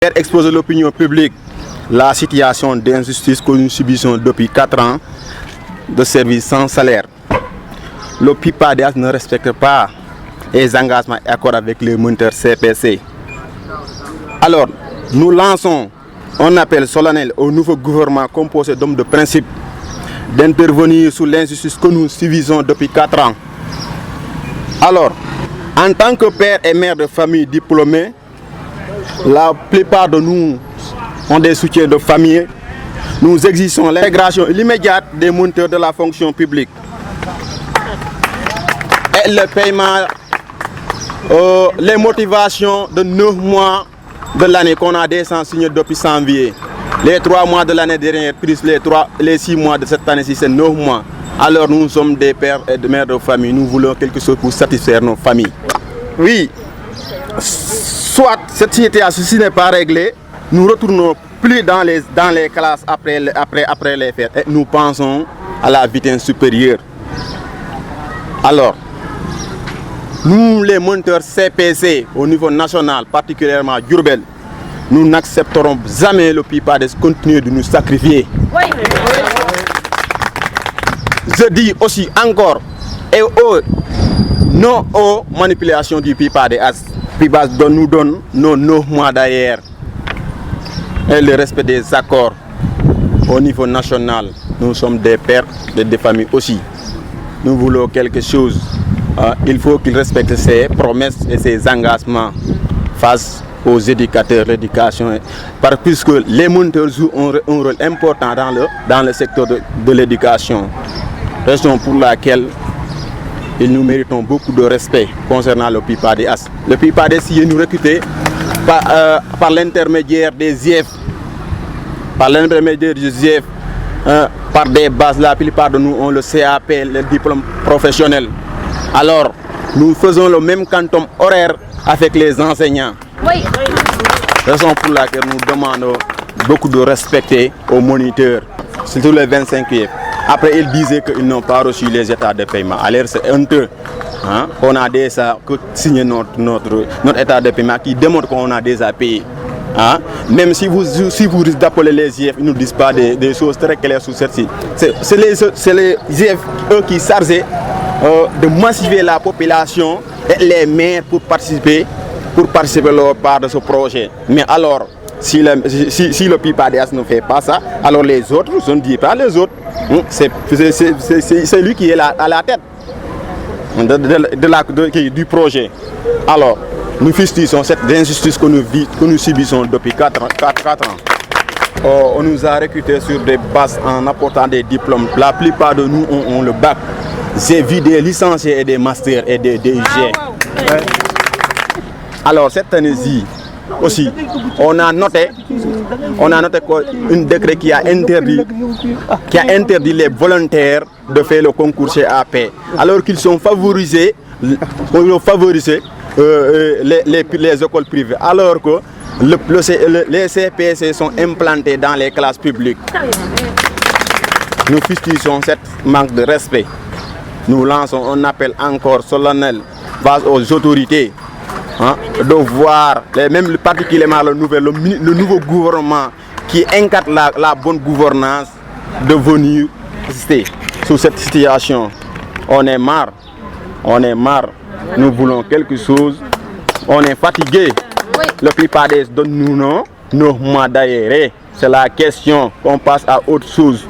Faire exposer l'opinion publique la situation d'injustice que nous subissons depuis 4 ans de service sans salaire. Le PIPADS ne respecte pas les engagements et accords avec les moniteurs CPC. Alors, nous lançons un appel solennel au nouveau gouvernement composé d'hommes de principe d'intervenir sur l'injustice que nous subissons depuis 4 ans. Alors, en tant que père et mère de famille diplômés, la plupart de nous ont des soutiens de famille. Nous exigeons l'intégration immédiate des moniteurs de la fonction publique et le paiement, les motivations de 9 mois de l'année qu'on a déjà signé depuis janvier. Les 3 mois de l'année dernière, plus les 6 mois de cette année-ci, c'est 9 mois. Alors nous sommes des pères et des mères de famille. Nous voulons quelque chose pour satisfaire nos familles. Oui, soit cette situation n'est pas réglée, nous ne retournons plus dans les classes après les fêtes. Et nous pensons à la vitesse supérieure. Alors, nous les moniteurs CPC au niveau national, particulièrement Diourbel, nous n'accepterons jamais le PIPADS continuer de nous sacrifier. Oui. Je dis aussi encore et non aux manipulations du PIPADS. PIPADS nous donne nos 9 mois d'ailleurs et le respect des accords au niveau national. Nous sommes des pères et des familles aussi. Nous voulons quelque chose. Il faut qu'ils respectent ses promesses et ses engagements face aux éducateurs, l'éducation. Puisque les moniteurs jouent un rôle important dans le secteur de l'éducation. Raison pour laquelle nous méritons beaucoup de respect concernant le PIPADS. Le PIPADS est nous recruté par l'intermédiaire des IEF. Par l'intermédiaire des IEF, par des bases, la plupart de nous ont le CAP, le diplôme professionnel. Alors, nous faisons le même quantum horaire avec les enseignants. Oui. Raison pour laquelle nous demandons beaucoup de respecter aux moniteurs, surtout les 25 IEF. Après, ils disaient qu'ils n'ont pas reçu les états de paiement. Alors, c'est honteux. Hein? On a déjà signé notre état de paiement qui démontre qu'on a déjà payé. Hein? Même si vous risquez d'appeler les IEF, ils ne nous disent pas des choses très claires sur celle-ci. C'est les IEF, eux, qui chargent de massifier la population et les maires pour participer à leur part de ce projet. Mais alors, si le PIPADS ne fait pas ça, alors les autres, je ne dis pas les autres, c'est lui qui est à la tête du projet. Alors, nous fustigons cette injustice que nous subissons depuis 4 ans. On nous a recrutés sur des bases en apportant des diplômes. La plupart de nous ont le bac. J'ai vu des licenciés et des masters et des DG. Alors cette année-ci aussi, on a noté un décret qui a interdit les volontaires de faire le concours chez AP. Alors qu'ils sont favorisés, les écoles privées. Alors que les CPC sont implantés dans les classes publiques. Nous fustigeons cette manque de respect. Nous lançons un appel encore solennel face aux autorités de voir, même particulièrement le nouveau gouvernement qui incarne la bonne gouvernance, de venir assister sur cette situation. On est marre, nous voulons quelque chose, on est fatigué. Oui. Le PIPADS donne-nous nos mois d'aéré. C'est la question qu'on passe à autre chose.